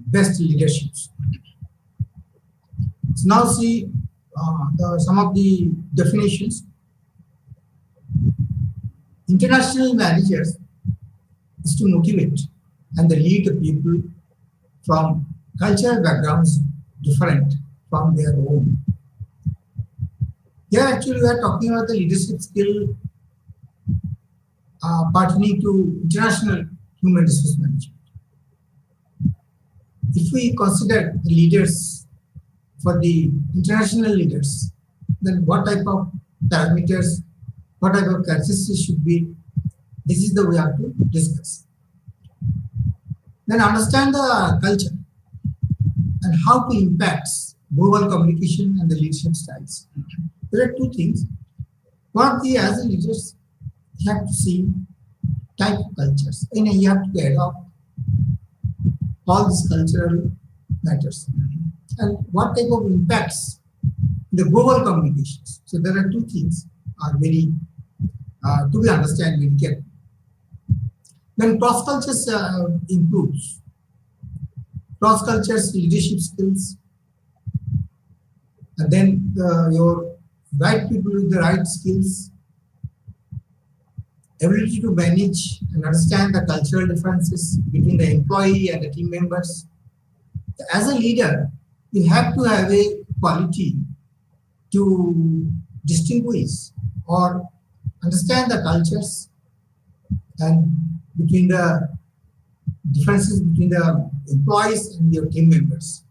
best leaderships. So now see some of the definitions. International managers is to motivate and they lead the people from cultural backgrounds different from their own. Here actually we are talking about the leadership skill pertaining to international human resource management. If we consider the leaders for the international leaders, then what type of parameters, what type of characteristics should be, this is the way we have to discuss. Then understand the culture and how it impacts global communication and the leadership styles. There are two things. One of the, as a leaders, you have to see type of cultures and you have to adopt all these cultural matters and what type of impacts the global communications. So there are two things are very to be understood very carefully. Then cross cultures improves cross cultures leadership skills, and then your right people with the right skills, ability to manage and understand the cultural differences between the employee and the team members. As a leader, you have to have a quality to distinguish or understand the cultures and between the differences between the employees and your team members.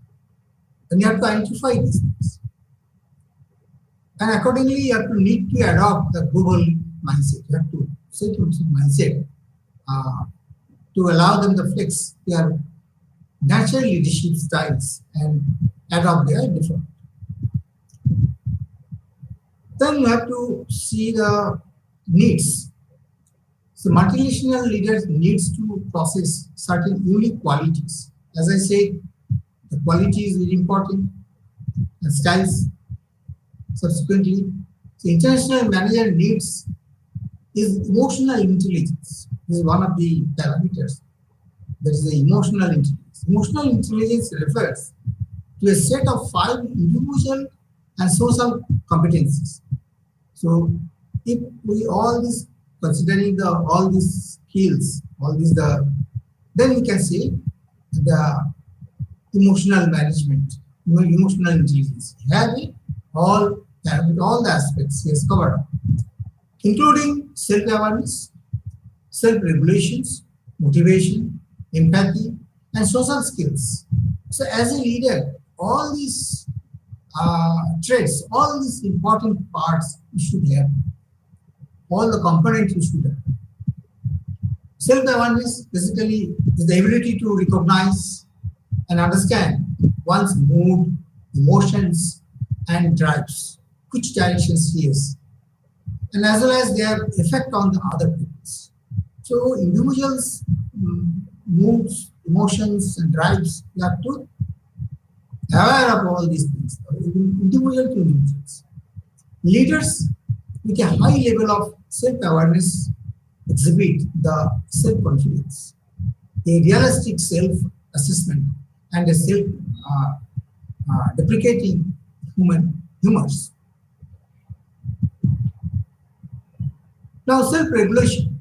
And you have to identify these things. And accordingly, you have to need to adopt the global mindset. You have to set some mindset to allow them to flex their natural leadership styles and adopt their different. Then you have to see the needs. So multinational leaders needs to process certain unique qualities. As I said, the quality is very important and styles subsequently. So international manager needs is emotional intelligence. This is one of the parameters. That is the emotional intelligence. Emotional intelligence refers to a set of 5 individual and social competencies. So if we all this considering all these skills, then we can say the emotional management, emotional intelligence. You have it all the aspects he has covered, including self-awareness, self-regulations, motivation, empathy, and social skills. So as a leader, all these traits, all these important parts you should have, all the components you should have. Self-awareness basically is the ability to recognize and understand one's mood, emotions, and drives, which directions he is, and as well as their effect on the other people. So individuals' moods, emotions, and drives, you have to aware of all these things, individual to individuals. Leaders with a high level of self-awareness exhibit the self-confidence, a realistic self-assessment, and a self-deprecating humors. Now, self-regulation,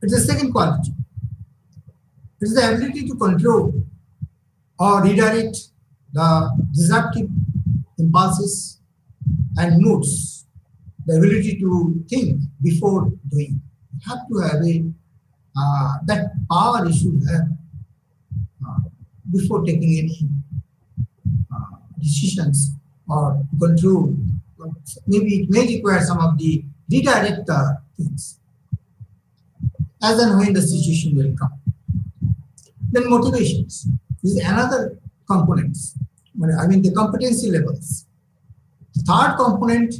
it's the second quality. It's the ability to control or redirect the disruptive impulses and moods, the ability to think before doing. You have to have that power you should have before taking any decisions or control. Maybe it may require some of the redirect things as and when the situation will come. Then motivations. This is another component. I mean the competency levels. The third component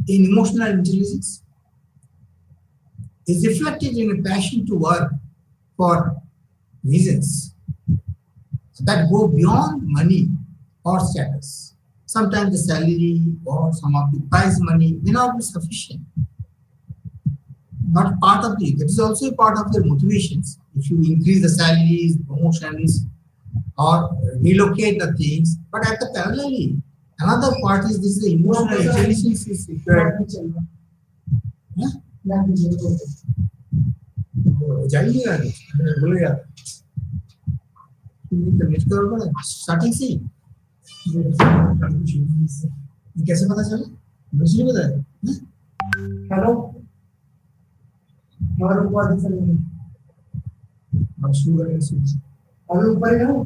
in emotional intelligence is reflected in a passion to work for reasons that go beyond money or status. Sometimes the salary or some of the prize money may not be sufficient. Not part of it. That is also a part of their motivations. if you increase the salaries, promotions, or relocate the things, but at the parallelly, another part is this the emotional intelligence is required. हाँ? जाइए आगे बोले यार net cover पड़ा starting से ही ये कैसे पता चला मुझे नहीं पता है हेलो और ऊपर दिख रहा है अब शुरू करें अभी ऊपर ही हूँ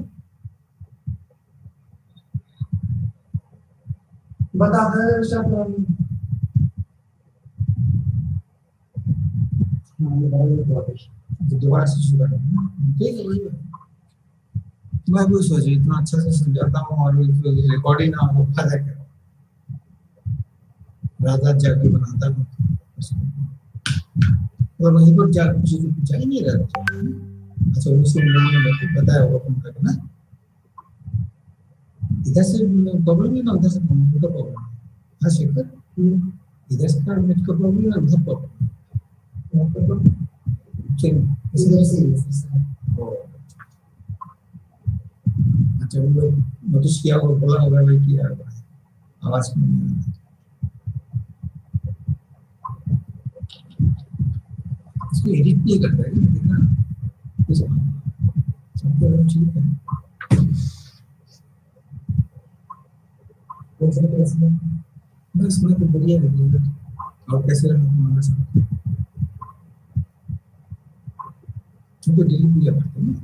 बता दे स्टार्ट दोबारा से शुरू करें ठीक है वही मैं भी सोची इतना अच्छा से समझाता हूँ और रिकॉर्डिंग ना हो फायदा क्या रात जाके बनाता हूँ और वहीं पर जा जा ही नहीं रहा अच्छा उसे मैंने बताया वो कौन करके ना इधर से प्रॉब्लम है ना उधर से प्रॉब्लम है हाँ शेखर इधर से का नेट का प्रॉब्लम है उधर प्रॉब्लम इधर से अच्छा वो नोटिस किया और बोला होगा भाई कि आवाज इसको एडिट नहीं करता है देखना सब ठीक है बस मैं तो बढ़िया लगी और कैसे रहा तुम्हारा साथ तुमको डिलीट किया करते हैं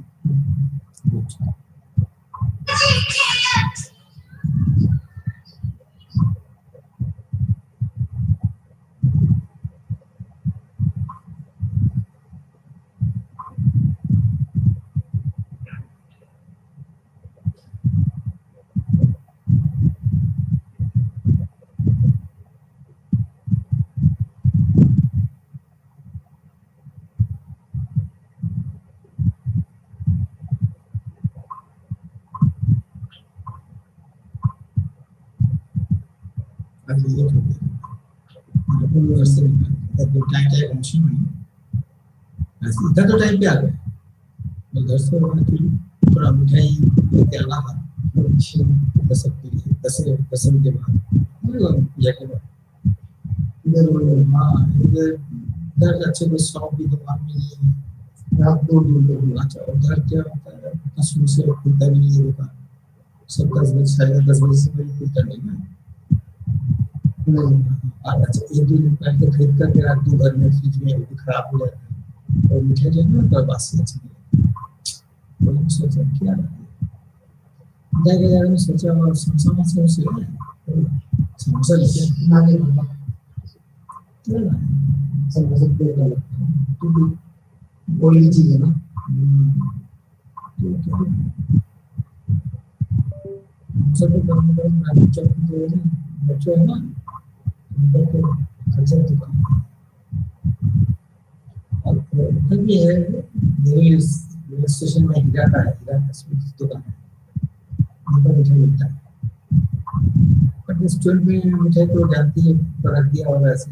इधर तो टाइम पे आ गए उधर से थोड़ा मिठाई लेके आना था 10 के बाद पूजा के बाद हाँ इधर अच्छे कोई शॉप भी दुकान में नहीं है रात दूर अच्छा उधर क्या होता है इतना शुरू से खुलता भी नहीं है दुकान सब 10 बजे से पहले खुलता नहीं है अच्छा 1-2 दिन पहले खरीद करके रख दो घर में फ्रिज में वो खराब हो जाता है और मिठाई जो है ना बासी अच्छी नहीं सोचा क्या जाएगा में सोचा और समोसा से समोसा लेके नानी बाबा समोसा तो बोली चीज है ना सब नानी चौक जो है बच्चों है ना उनको खर्चा दुकान और फिर भी है मेरे स्टेशन में हीरा का है हीरा का दुकान है वहाँ पर मिठाई मिलता है बट रेस्टोरेंट में मिठाई तो जानती है बना दिया और ऐसे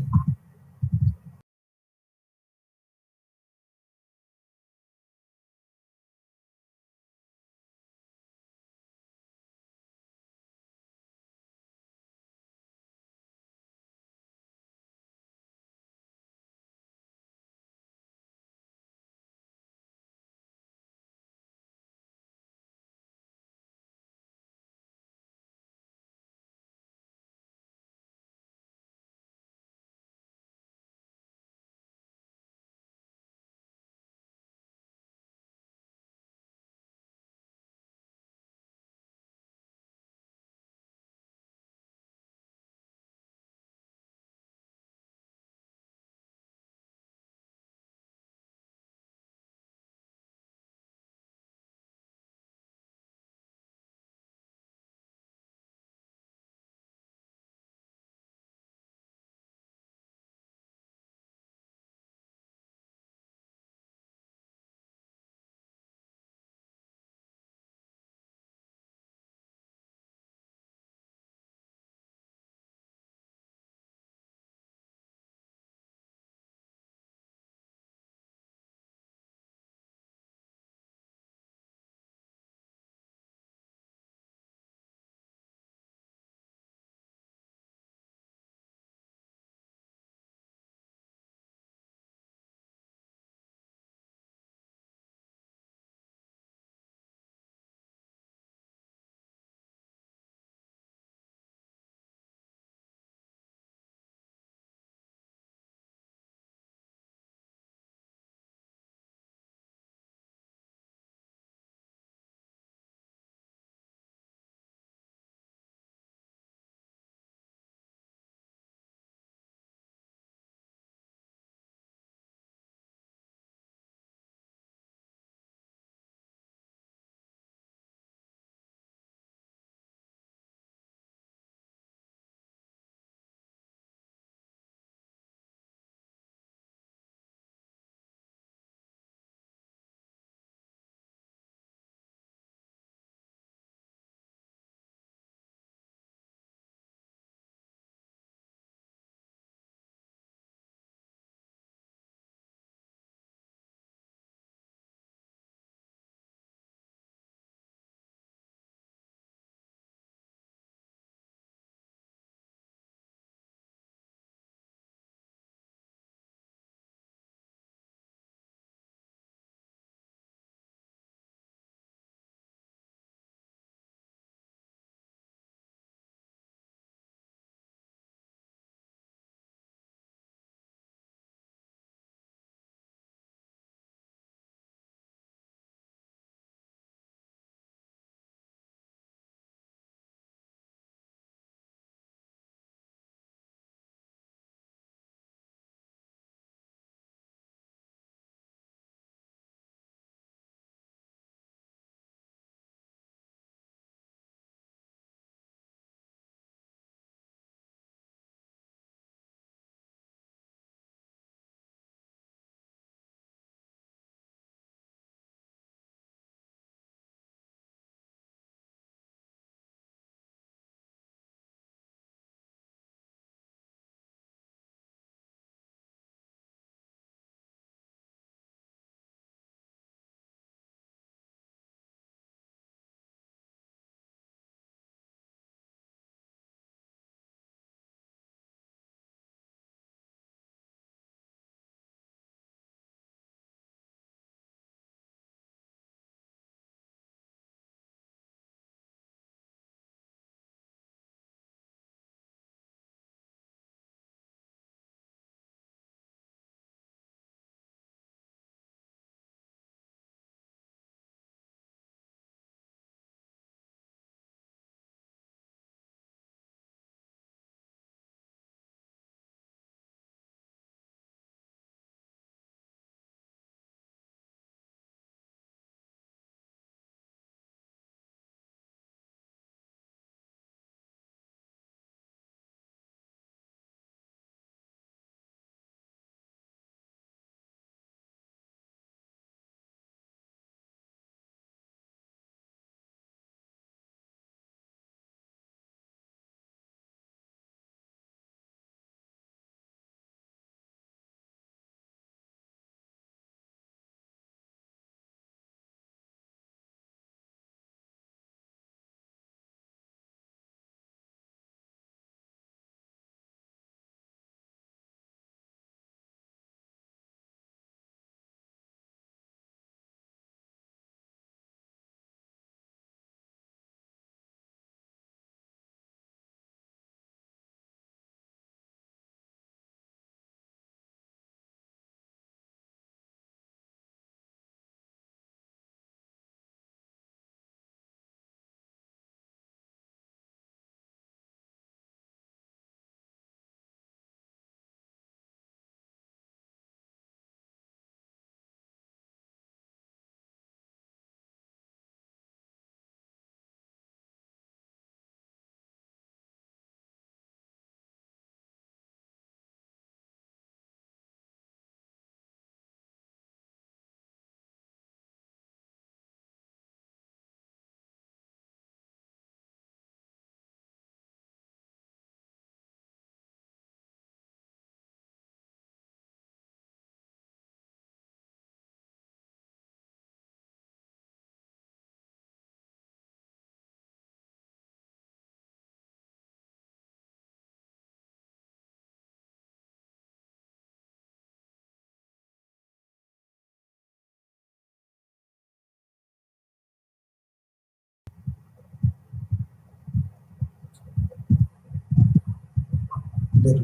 Good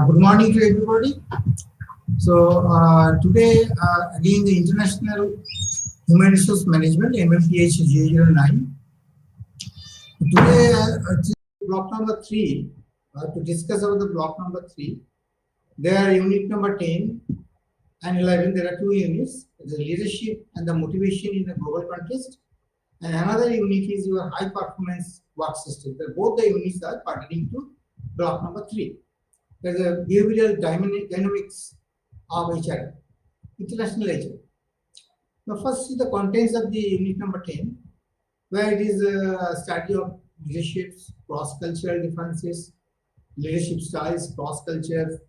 morning to everybody. So today, again, the International Human Resource Management MMPH009. Today, block number 3. To discuss about the block number 3, there are unit number 10 and 11. There are two units: the leadership and the motivation in a global context, and another unit is your high performance work system. Both the units are pertaining to block number 3. There's a behavioral dynamics of HR, international HR. Now, first see the contents of the unit number 10, where it is a study of leaderships, cross-cultural differences, leadership styles, cross-culture,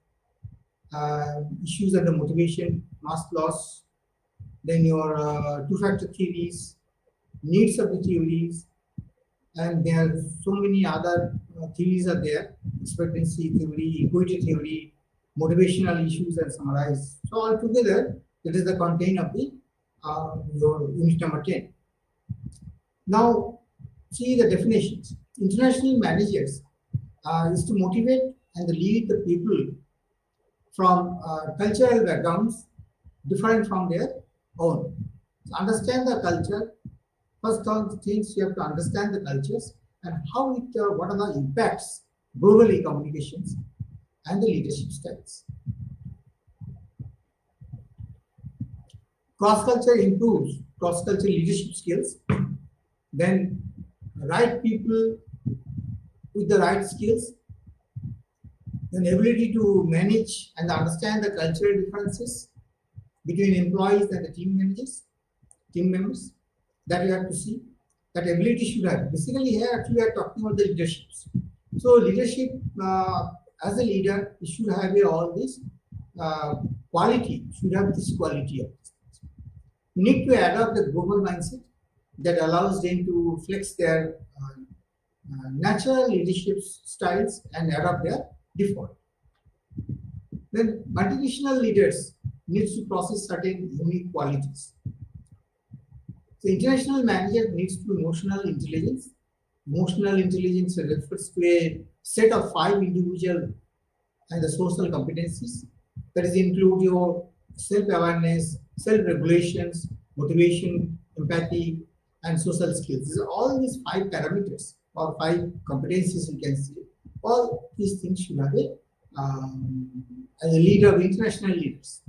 issues and the motivation, mass loss, then your two-factor theories, needs of the theories, and there are so many other theories are there: expectancy theory, equity theory, motivational issues, and summarize. So altogether, that is the content of the your unit number 10. Now, see the definitions. International managers is to motivate and lead the people from cultural backgrounds different from their own. So understand the culture. First of the things you have to understand the cultures and how it, what are the impacts, globally communications and the leadership styles. Cross-culture improves cross-culture leadership skills. Then right people with the right skills, then ability to manage and understand the cultural differences between employees and the team members. That you have to see. That ability should have. Basically, here actually we are talking about the leaderships. So leadership as a leader, it should have all this quality. Should have this quality of this. You need to adopt the global mindset that allows them to flex their natural leadership styles and adopt their default. Then multinational leaders needs to process certain unique qualities. The international manager needs to emotional intelligence. Emotional intelligence refers to a set of 5 individual and the social competencies that is include your self-awareness, self-regulations, motivation, empathy, and social skills. All these 5 parameters or 5 competencies you can see. All these things should have a as a leader of international leaders.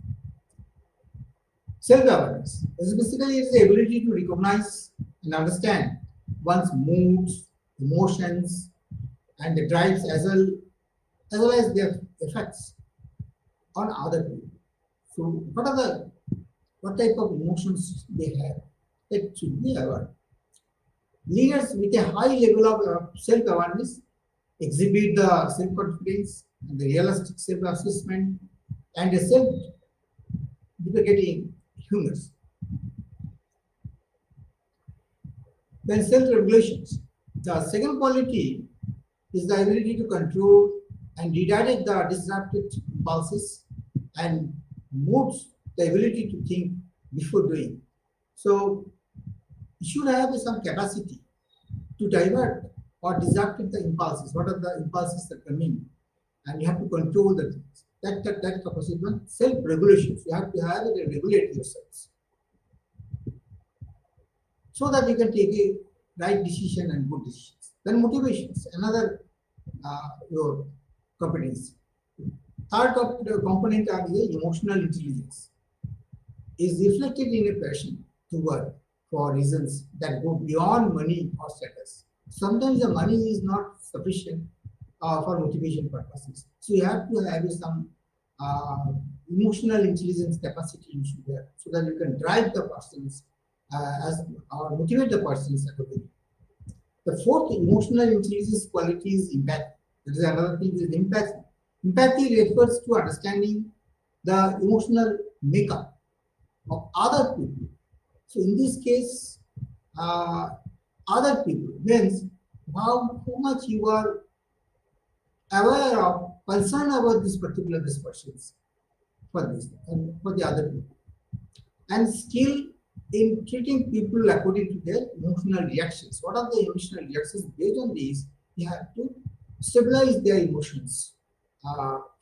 Self-awareness is basically the ability to recognize and understand one's moods, emotions, and the drives as well as their effects on other people. So, what type of emotions they have? That should be aware. Leaders with a high level of self-awareness exhibit the self-confidence and the realistic self-assessment and the self-deprecating humors. Then self-regulations. The second quality is the ability to control and redirect the disrupted impulses and moods, the ability to think before doing. So you should have some capacity to divert or disrupt the impulses. What are the impulses that come in? And you have to control the things. That capacity, self-regulation. You have to have it and regulate yourselves so that you can take a right decision and good decisions. Then motivations, another your competence. Third component of the emotional intelligence is reflected in a passion to work for reasons that go beyond money or status. Sometimes the money is not sufficient for motivation purposes. So you have to have some emotional intelligence capacity you should have so that you can drive the persons or motivate the persons accordingly. The fourth emotional intelligence quality is empathy. That is another thing is empathy. Empathy refers to understanding the emotional makeup of other people. So in this case, other people means how much you are aware of, concerned about this particular persons for this and for the other people, and skill in treating people according to their emotional reactions. What are the emotional reactions? Based on these, you have to stabilize their emotions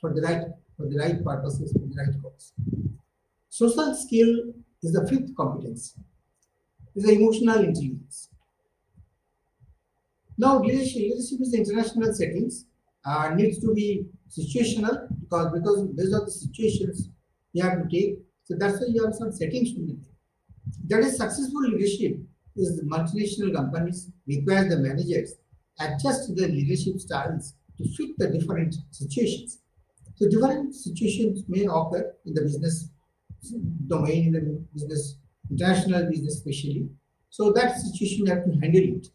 for the right purposes, for the right cause. Social skill is the fifth competence. Is the emotional intelligence. Now, leadership is international settings. Needs to be situational because based on the situations you have to take. So that's why you have some settings to be there. That is, successful leadership is the multinational companies require the managers adjust their leadership styles to fit the different situations. So different situations may occur in the business domain, in the business, international business especially. So that situation you have to handle it.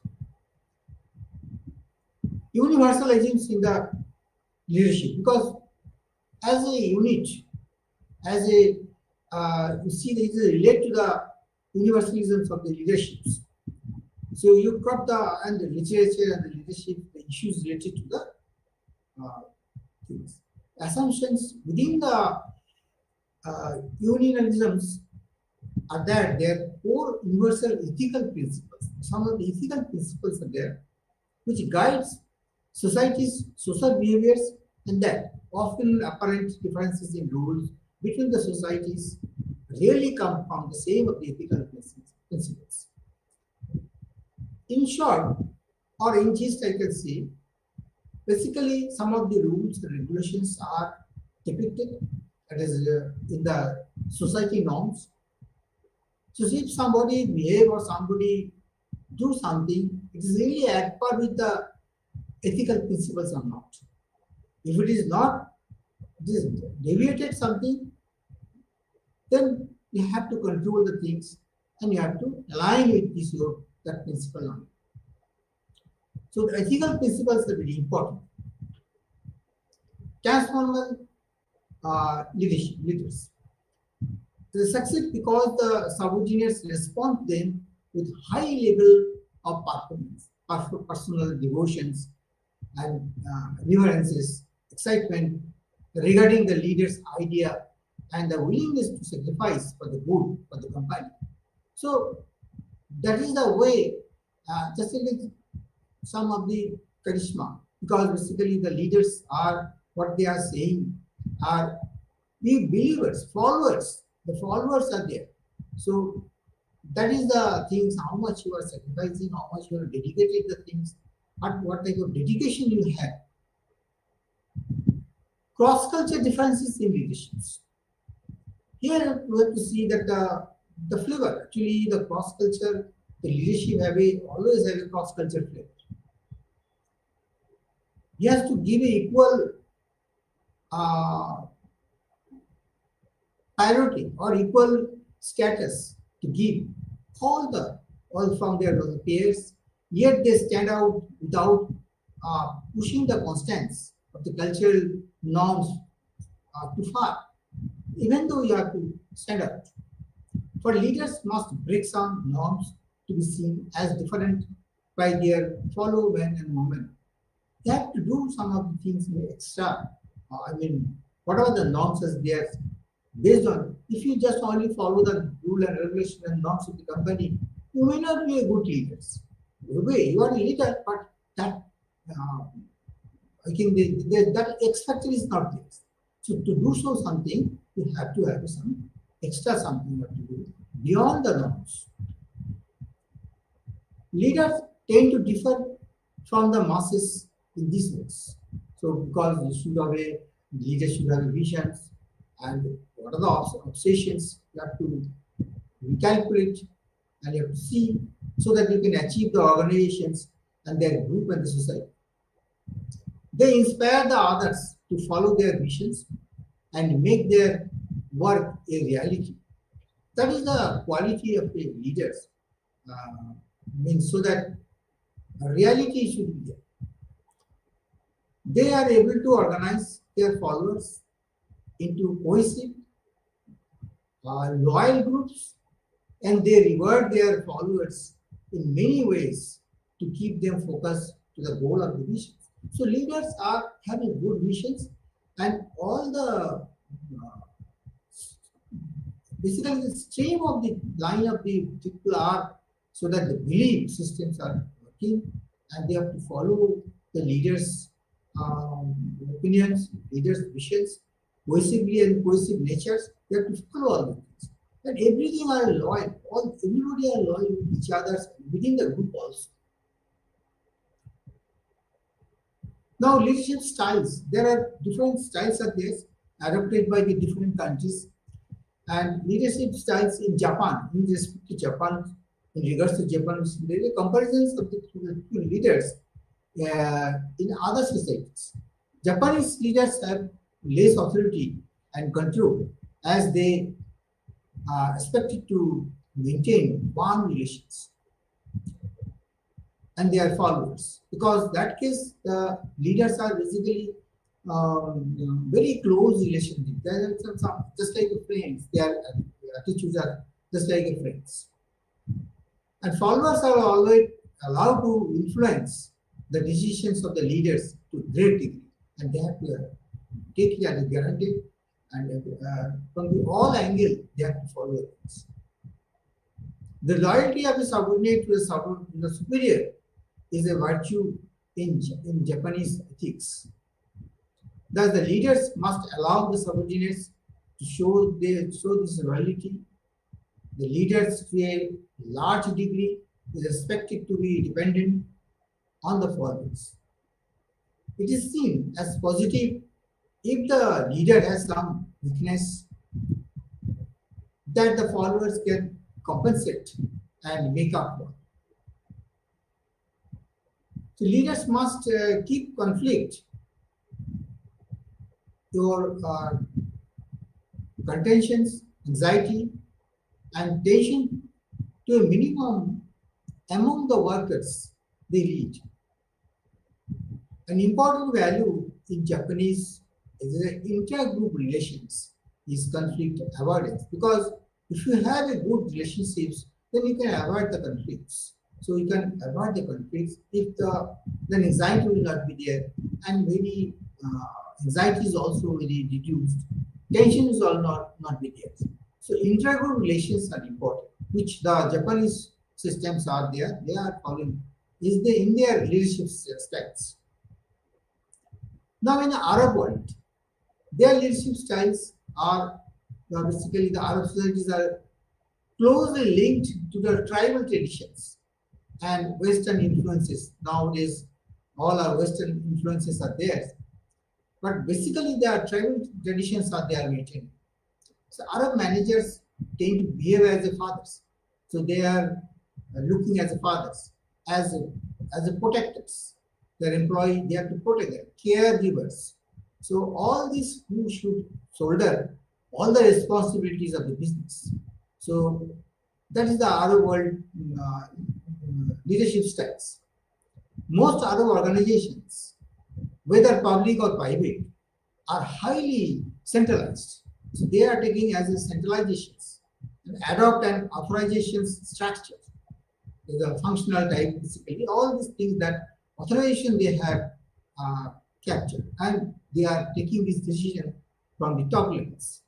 Universalisms in the leadership, because as a unit, as a you see, this is related to the universalisms of the leaderships. So you crop the literature and the leadership, the issues related to the things. Assumptions within the unionisms are that there are four universal ethical principles. Some of the ethical principles are there, which guides society's social behaviors, and that often apparent differences in rules between the societies really come from the same of the ethical principles. In short, or in gist, I can say, basically some of the rules and regulations are depicted, that is in the society norms. So if somebody behave or somebody do something, it is really at par with the ethical principles or not. If it is not, it is deviated something, then you have to control the things and you have to align with this that principle on. So the ethical principles are very important. Transformal leaders. They succeed because the subordinates respond to them with high level of performance, personal devotions, and reverences, excitement regarding the leader's idea, and the willingness to sacrifice for the good for the company. So that is the way, just like some of the charisma, because basically the leaders are what they are saying are we believers, followers. The followers are there. So that is the things, how much you are sacrificing, how much you are dedicated the things, what type of dedication you have. Cross-culture differences in leaderships. Here we have to see that the flavor, actually the cross-culture, the leadership always have a cross-culture flavor. He has to give a equal priority or equal status to give all from their peers, yet they stand out without pushing the constants of the cultural norms too far, even though you have to stand out. For leaders must break some norms to be seen as different by their fellow men and women. They have to do some of the things extra. Whatever the norms is there, based on, if you just only follow the rule and regulation and norms of the company, you may not be a good leader. You are a leader, but that I think that X factor is not there. So to do so something, you have to have some extra something you have to do beyond the norms. Leaders tend to differ from the masses in these ways. So because leaders should have visions, and what are the obsessions you have to recalculate and you have to see so that you can achieve the organizations and their group and the society. They inspire the others to follow their visions and make their work a reality. That is the quality of the leaders. So that reality should be there. They are able to organize their followers into cohesive, loyal groups, and they reward their followers in many ways to keep them focused to the goal of the vision. So leaders are having good visions, and all the basically the stream of the line of the people are so that the belief systems are working, and they have to follow the leaders opinions, leaders' wishes, cohesively and cohesive natures. They have to follow all the things. And everything are loyal. Everybody are loyal with each other within the group also. Now, leadership styles. There are different styles are there, adopted by the different countries. And leadership styles in Japan, in respect to Japan, in regards to Japan, there is a comparisons of the two leaders in other societies. Japanese leaders have less authority and control as they are expected to maintain warm relations and their followers. Because that case, the leaders are basically very close relationship. They are just like friends. Their attitudes are just like friends. And followers are always allowed to influence the decisions of the leaders to a great degree. And they have to take it as guaranteed. And from the all angle, they have to follow things. The loyalty of a subordinate to the superior is a virtue in Japanese ethics. Thus, the leaders must allow the subordinates to show this loyalty. The leaders, to a large degree, is expected to be dependent on the followers. It is seen as positive if the leader has some weakness that the followers can compensate and make up for. So leaders must keep conflict, your contentions, anxiety, and tension to a minimum among the workers they lead. An important value in Japanese is the inter-group relations is conflict avoidance, because if you have a good relationships, then you can avoid the conflicts. So you can avoid the conflicts if then anxiety will not be there, and maybe anxiety is also very reduced. Tension is all not be there. So intra-group relations are important, which the Japanese systems are there. They are following in their leadership styles. Now in the Arab world, their leadership styles are basically the Arab societies are closely linked to the tribal traditions and Western influences. Nowadays, all our Western influences are there, but basically their tribal traditions are there maintained. So Arab managers tend to behave as the fathers. So they are looking as the fathers, as the protectors. Their employee, they have to protect them, caregivers. So all these who should shoulder all the responsibilities of the business. So that is the Arab world leadership styles. Most Arab organizations, whether public or private, are highly centralized. So they are taking as a centralizations and adopt an authorization structure. The functional type, basically, all these things that authorization they have captured, and they are taking this decision from the top levels.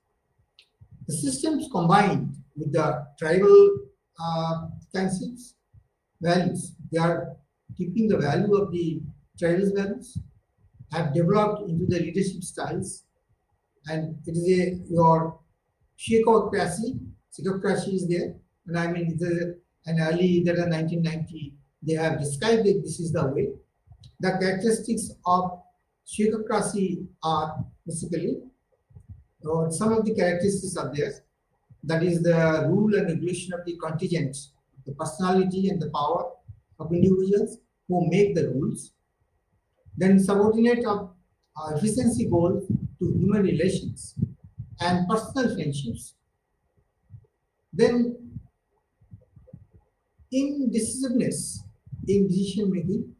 The systems combined with the tribal concepts, values, they are keeping the value of the tribal values, have developed into the leadership styles, and it is your Shekocracy is there, and I mean, and early that in 1990, they have described it, this is the way. The characteristics of Shekocracy are basically, some of the characteristics are there. That is the rule and regulation of the contingent, the personality and the power of individuals who make the rules. Then subordinate of efficiency goals to human relations and personal friendships. Then indecisiveness in decision making,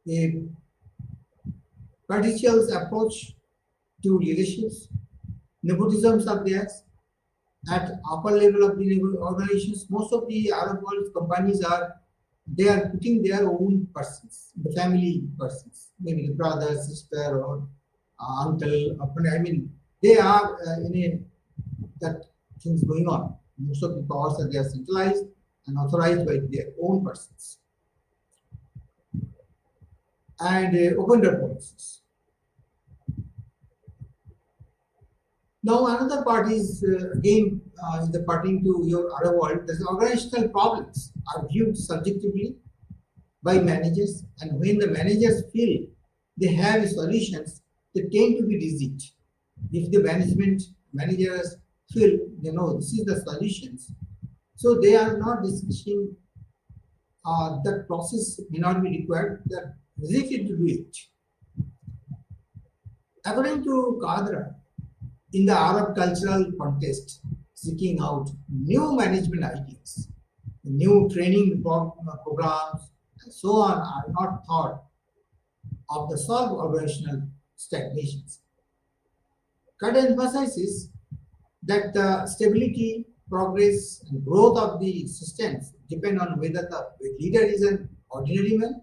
a partial approach to leaderships, nepotisms are there at upper level of the organizations. Most of the Arab world companies they are putting their own persons, the family persons, maybe the brother, sister, or uncle. I mean, they are that things going on. Most of the powers are there centralized and authorized by their own persons. and open door policies. Now another part is again the parting to your other world. The organizational problems are viewed subjectively by managers, and when the managers feel they have solutions, they tend to be rigid. If the managers feel this is the solutions, so they are not discussing that process may not be required. They're rigid to do it. According to Kadra, in the Arab cultural context, seeking out new management ideas, new training programs, and so on are not thought of the solve organizational stagnations. Cut emphasizes that the stability, progress, and growth of the systems depend on whether the leader is an ordinary man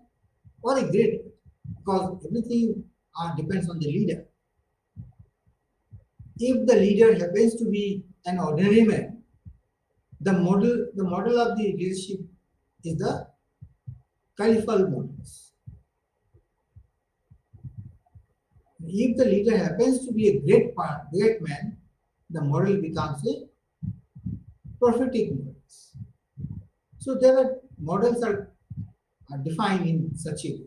or a great man, because everything depends on the leader. If the leader happens to be an ordinary man, the model of the leadership is the caliphal models. If the leader happens to be a great man, the model becomes a prophetic models. So there are models are defined in such a way: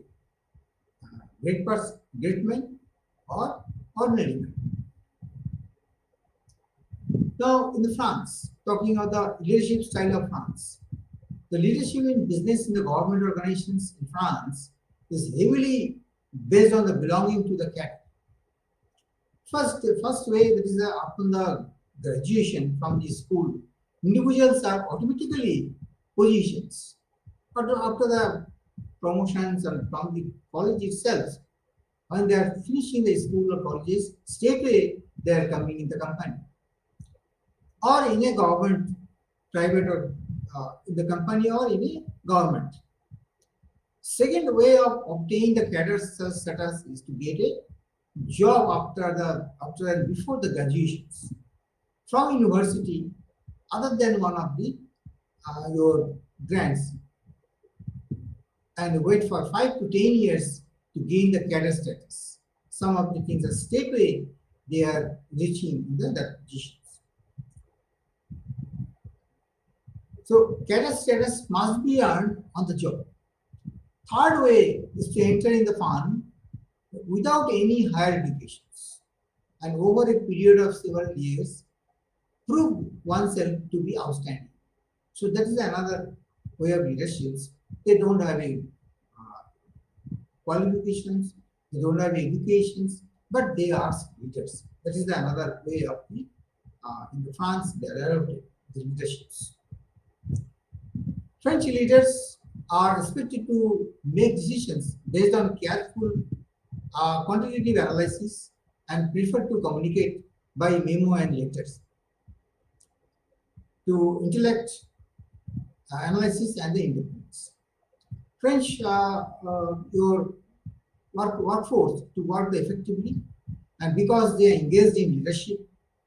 great man or ordinary man. Now in the France, talking about the leadership style of France, the leadership in business in the government organizations in France is heavily based on the belonging to the cadre. First way, that is upon the graduation from the school, individuals are automatically positions. But after the promotions and from the college itself, when they are finishing the school or colleges, straightway they are coming in the company. Or in a government, private, or in the company or in a government. Second way of obtaining the cadre status is to get a job after and before the graduations from university, other than one of the your grants, and wait for 5 to 10 years to gain the cadre status. Some of the things are straightway they are reaching that positions. So cadre status must be earned on the job. Third way is to enter in the fund without any higher educations, and over a period of several years prove oneself to be outstanding. So that is another way of leaderships. They don't have a qualifications, they don't have educations, but they are leaders. That is another way of the in the France they are the leaderships. French leaders are expected to make decisions based on careful quantitative analysis and prefer to communicate by memo and letters to intellect, analysis, and the independence. French, your workforce to work effectively, and because they are engaged in leadership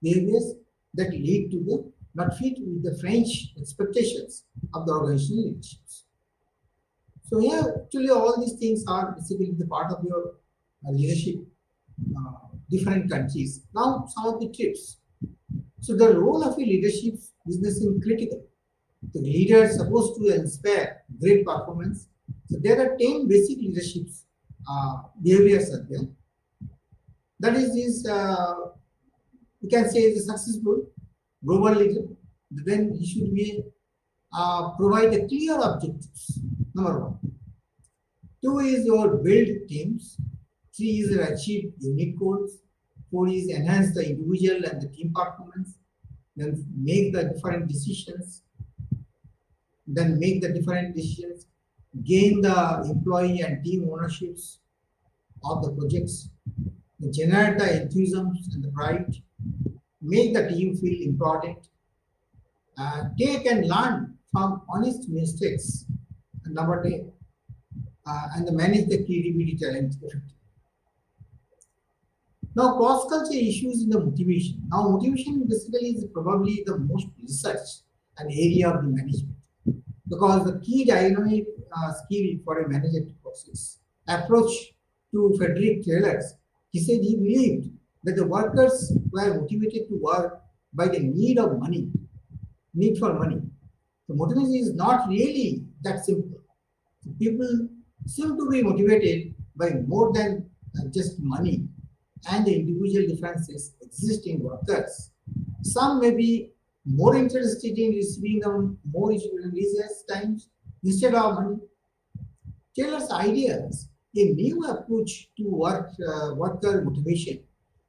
behaviors that lead to the not fit with the French expectations of the organizational leaderships. So here, actually, all these things are basically the part of your leadership, different countries. Now, some of the tips. So the role of a leadership business is critical. The leader is supposed to inspire great performance. So there are 10 basic leadership behaviors are there. That is this, you can say is a successful global leader. Then he should be provide a clear objectives. Number 1. 2 is your build teams. 3 is achieve unique goals. 4 is enhance the individual and the team performance. Then make the different decisions. Gain the employee and team ownerships of the projects. Generate the enthusiasm and the pride. Make the team feel important. Take and learn from honest mistakes. And number 10, and manage the creativity talent effectively. Now, cross-culture issues in the motivation. Now, motivation basically is probably the most researched an area of the management, because the key dynamic skill for a manager to process, approach to Frederick Taylor. He said he believed that the workers were motivated to work by the need of money, need for money. The motivation is not really that simple. People seem to be motivated by more than just money, and the individual differences exist in workers. Some may be more interested in receiving them more religious times instead of money. Taylor's ideas, a new approach to worker motivation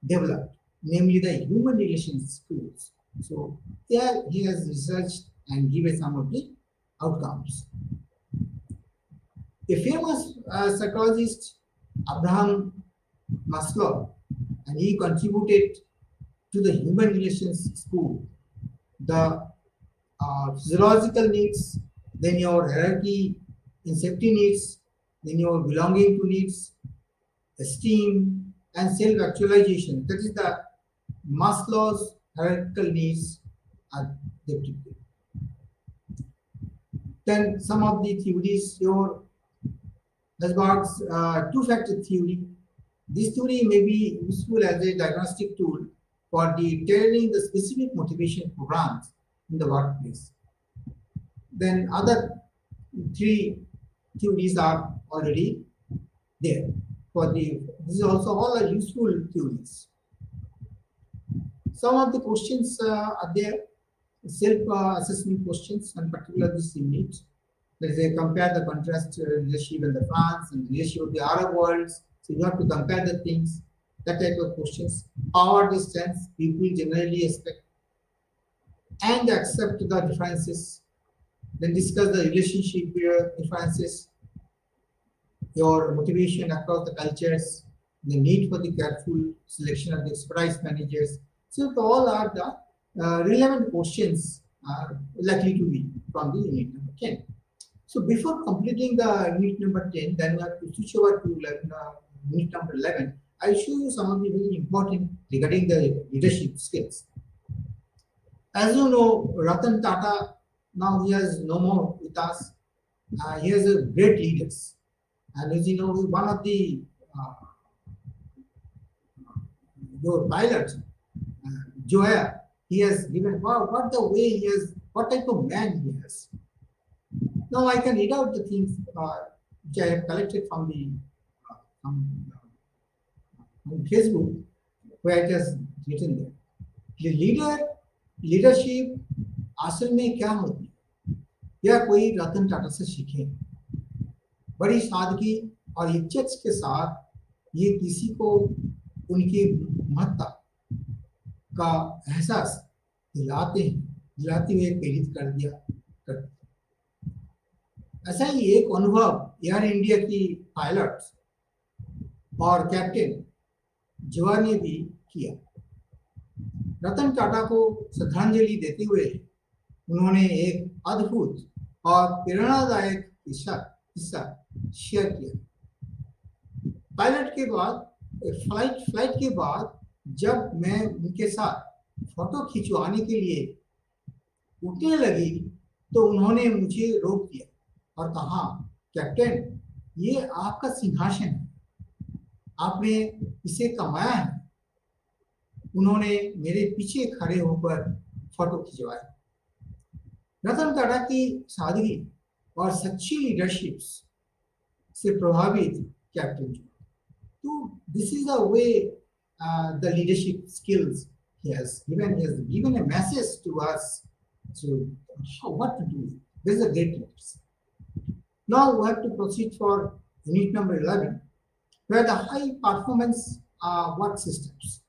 developed, namely the human relations skills. So there he has researched and given some of the outcomes. A famous psychologist, Abraham Maslow, and he contributed to the human relations school, the physiological needs, then your hierarchy in safety needs, then your belonging to needs, esteem, and self-actualization. That is the Maslow's hierarchical needs are depicted. Then some of the theories, your Hesberg's two-factor theory. This theory may be useful as a diagnostic tool for detailing the specific motivation programs in the workplace. Then other three theories are already there. This is also all are useful theories. Some of the questions are there, self-assessment questions, and particularly this unit. There is a compare the contrast leadership in the France and leadership of the Arab worlds. So you have to compare the things, that type of questions. Power distance, people generally expect and accept the differences. Then discuss the relationship differences, your motivation across the cultures, the need for the careful selection of the expertise managers. So all are the relevant questions are likely to be from the unit number 10. So before completing the unit number 10, then we have to switch over to unit number 11. I'll show you some of the very important regarding the leadership skills. As you know, Ratan Tata, now he has no more with us. He has a great leaders. And as you know, one of the your pilot, Joya, he has given, wow, what the way he has, what type of man he has. Now I can read out the things which I have collected from the from Facebook, where it has written there. The leadership असल में क्या होती है, यह कोई रतन टाटा से सीखे। बड़ी सादगी और इज्जत के साथ ये किसी को उनकी महत्ता का एहसास दिलाते हुए प्रेरित कर दिया। ऐसा ही एक अनुभव एयर इंडिया की पायलट और कैप्टन जवान ने भी किया। रतन टाटा को श्रद्धांजलि देते हुए उन्होंने एक अद्भुत और प्रेरणादायक किस्सा शेयर किया। पायलट के बाद फ्लाइट के बाद जब मैं उनके साथ फोटो खिंचवाने के लिए उठने लगी तो उन्होंने मुझे रोक दिया और कहा, कैप्टन, ये आपका सिंहासन है, आपने इसे कमाया है। उन्होंने मेरे पीछे खड़े होकर फोटो खिंचवाए। रतन टाटा की सादगी और सच्ची लीडरशिप से प्रभावित कैप्टन जो, तो this is the way the leadership skills he has given a message to us to what to do. This is a great leaders. Now we have to proceed for unit number 11, where the high performance work systems.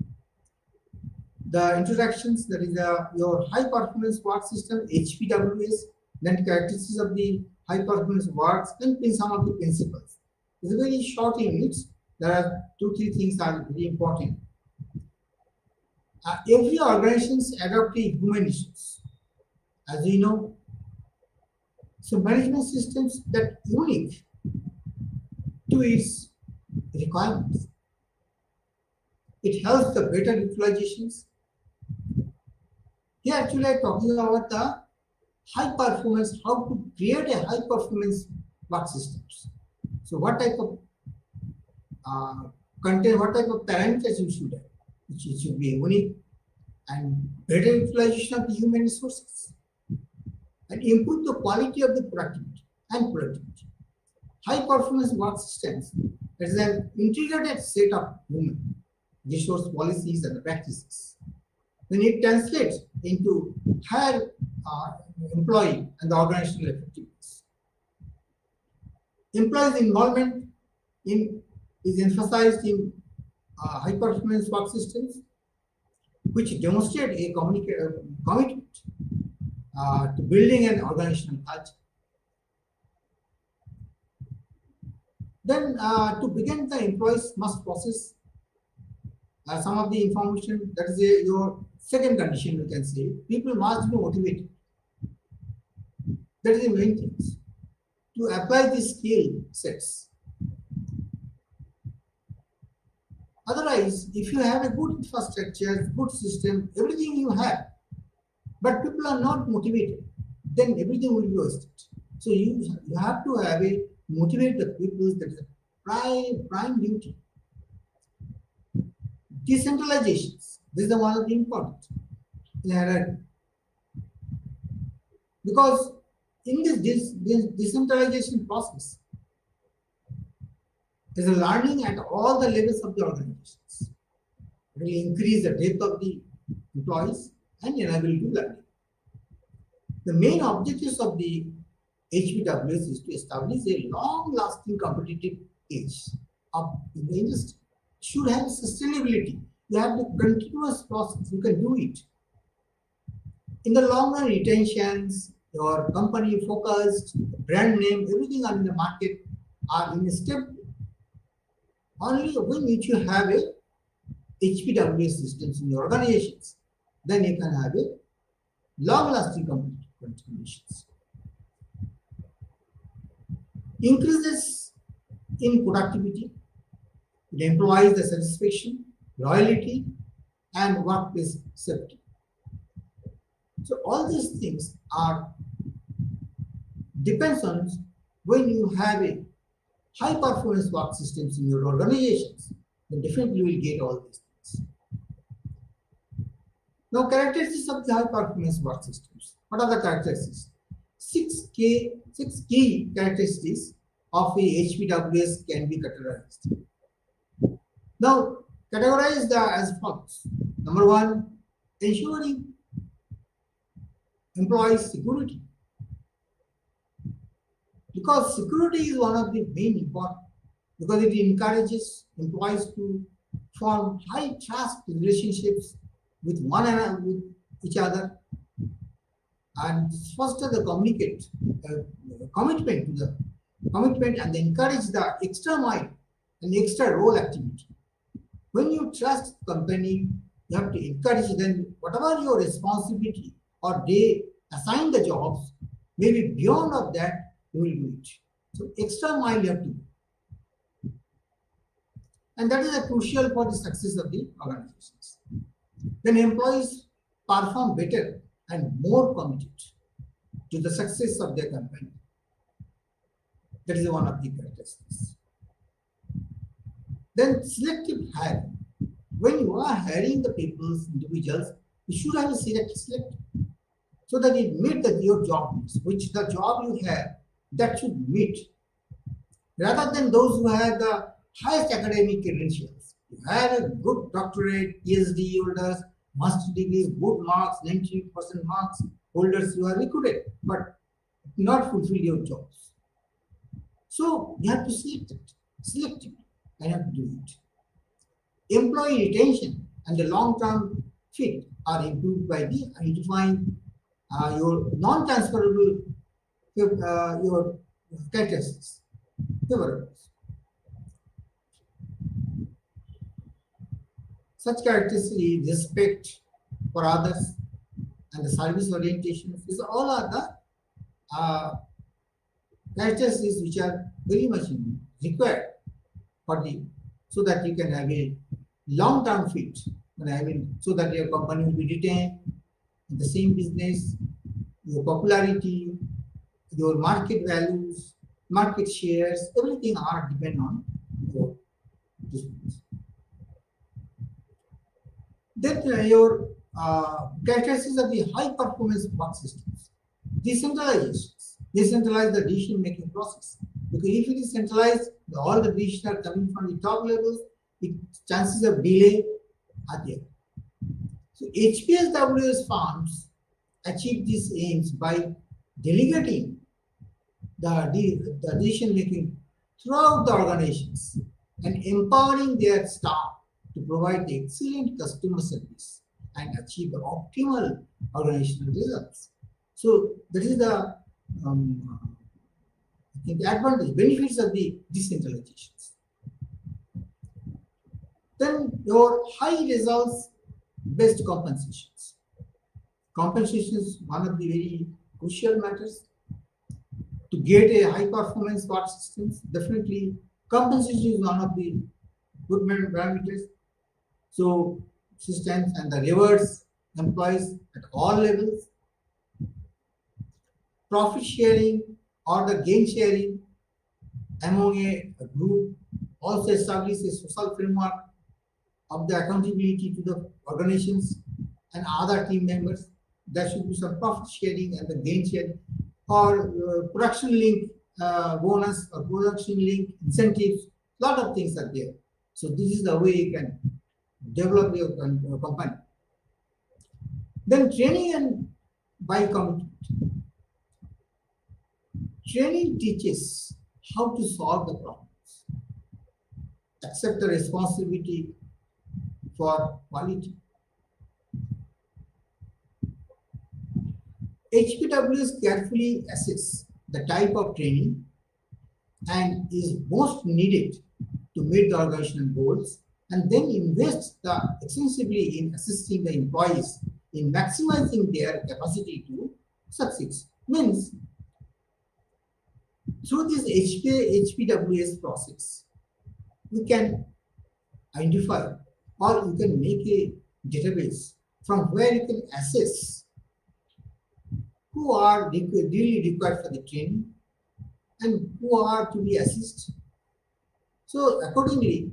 The introductions, that is your high performance work system, HPWS, then characteristics of the high performance works, and some of the principles. It's a very short units. There are 2-3 things are very important. Every organization adopt a human issues, as we know. So management systems that unique to its requirements. It helps the better utilizations. Here actually I'm talking about the high performance, how to create a high performance work systems. So what type of contain what type of parameters you should have, which it should be unique and better utilization of the human resources and improve the quality of the productivity. High performance work systems is an integrated set of human resource policies and practices. When it translates into higher employee and the organizational effectiveness. Employees' involvement is emphasized in high performance work systems, which demonstrate a commitment to building an organizational culture. Then, to begin, the employees must process some of the information. That is your second condition, you can say. People must be motivated. That is the main thing. To apply these skill sets. Otherwise, if you have a good infrastructure, good system, everything you have, but people are not motivated, then everything will be wasted. So you have to have a motivate the people. That is a prime duty. Decentralizations. This is the one of the important. Because in this decentralization process, there is a learning at all the levels of the organizations. It will increase the depth of the employees and enable to learning. The main objectives of the HPWS is to establish a long-lasting competitive edge of the industry. Should have sustainability. You have the continuous process. You can do it. In the long run, retentions, your company focused, brand name, everything on the market are in a step. Only when you have a HPWS systems in your organizations, then you can have a long-lasting competitive conditions. Increases in productivity, it implies the satisfaction, loyalty, and workplace safety. So all these things are depends on when you have a high performance work systems in your organizations, then definitely you will get all these things. Now, characteristics of the high performance work systems. What are the characteristics? Six key characteristics of a HPWS can be categorized. Now, categorize as follows. Number one, ensuring employee security. Because security is one of the main important, because it encourages employees to form high trust relationships with one another, with each other, and foster the commitment and encourage the extra mile and extra role activity. When you trust company, you have to encourage them, whatever your responsibility or they assign the jobs, maybe beyond of that, you will do it. So extra mile you have to do. And that is crucial for the success of the organizations. Then employees perform better and more committed to the success of their company. That is one of the characteristics. Then selective hiring. When you are hiring the people's individuals, you should have a select so that it meet your job needs, which the job you have, that should meet. Rather than those who have the highest academic credentials. You have a good doctorate, PhD holders, master degrees, good marks, 90% marks holders, you are recruited, but not fulfill your jobs. So you have to select it, and have to do it. Employee retention and the long-term fit are improved by the identifying your non-transferable your characteristics. Such characteristics, respect for others and the service orientation, these all are the characteristics which are very much required for the so that you can have a long-term fit. So that your company will be retained in the same business, your popularity, your market values, market shares, everything are depend on your Then your characteristics of the high performance work systems. Decentralizations. Decentralize the decision making process. Because if it is centralized, all the decisions are coming from the top levels, the chances of delay are there. So HPSWS firms achieve these aims by delegating the decision making throughout the organizations and empowering their staff to provide the excellent customer service and achieve the optimal organizational results. So that is the I think the advantage, benefits of the decentralizations. Then your high results based compensations. Compensation is one of the very crucial matters. To get a high performance work systems, definitely compensation is one of the good parameters. So systems and the rewards employees at all levels. Profit sharing or the gain sharing among a group also establishes a social framework of the accountability to the organizations and other team members. There should be some profit sharing and the gain sharing or production link bonus or production link incentives. Lot of things are there. So this is the way you can develop your company. Then training and by commitment. Training teaches how to solve the problems, accept the responsibility for quality. HPWs carefully assess the type of training and is most needed to meet the organizational goals and then invest extensively in assisting the employees in maximizing their capacity to succeed. Means through this HPWS process, you can identify or you can make a database from where you can assess who are really required for the training and who are to be assisted. So accordingly,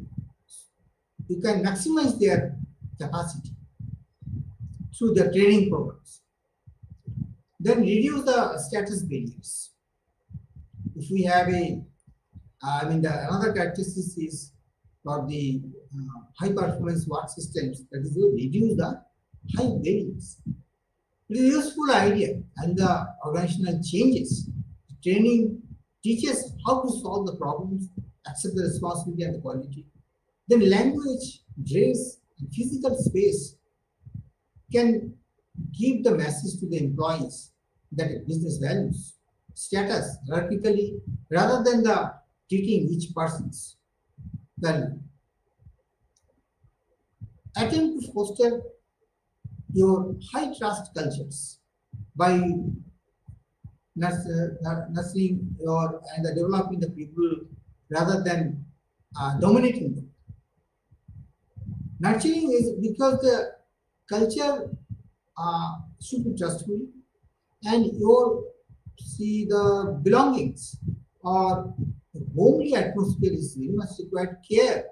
you can maximize their capacity through the training programs. Then reduce the status barriers. If we have another characteristic is for the high performance work systems, that is to reduce the high barriers. It is a useful idea and the organizational changes. Training teaches how to solve the problems, accept the responsibility and the quality. Then language, dress, and physical space can give the message to the employees that business values status hierarchically rather than the treating each person's value. Attempt to foster your high trust cultures by nurturing and developing the people rather than dominating them. Nurturing is because the culture should be trustful and your the belongings or the homely atmosphere is very much required care